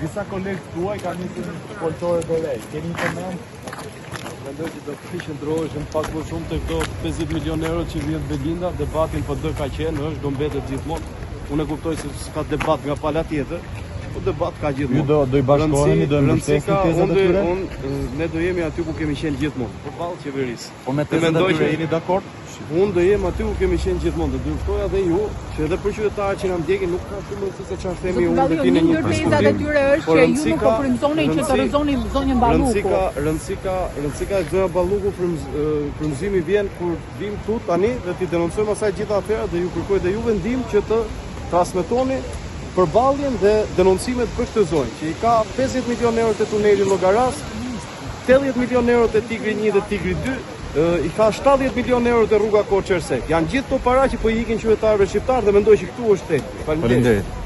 Disa kolegë tuaj kanë nisur sportore të rej. Keni një koment? Mendoj që do të qëndroheshin pak më shumë të këto 50 milion euro që vjen Belinda, debatin për dë ka qenë, është do mbetet gjithmonë. Unë e kuptoj se s'ka debat nga pala tjetër, po debat ka gjithmonë. Ju do i bashkoheni, do mbështesni tezat e tyre? Ne do jemi aty ku kemi qenë gjithmonë, përballë qeverisë. Po me tezat e tyre jeni dakord? Unë do jem aty ku kemi qenë gjithmonë, do dyrtoja dhe ju, që edhe për qytetarët që na ndjekin nuk ka shumë rëndësi se çfarë themi unë dhe ti në një diskutim. Tezat e tyre është që ju nuk po frymëzoni që të rrëzoni zonjën Balluku. Rëndësika e zonja Balluku frymëzimi vjen kur vim tu tani dhe ti denoncojmë asaj gjitha afera dhe ju kërkoj dhe ju vendim që të transmetoni përballjen dhe denoncimet për këtë zonjë, që i ka 50 milion euro te tuneli Llogaras, 80 milion euro te Tigri 1 dhe Tigri 2, i ka 70 milion euro te rruga Koçersek. Janë gjithë to para që po i ikin qytetarëve shqiptar dhe mendoj që këtu është tek. Faleminderit.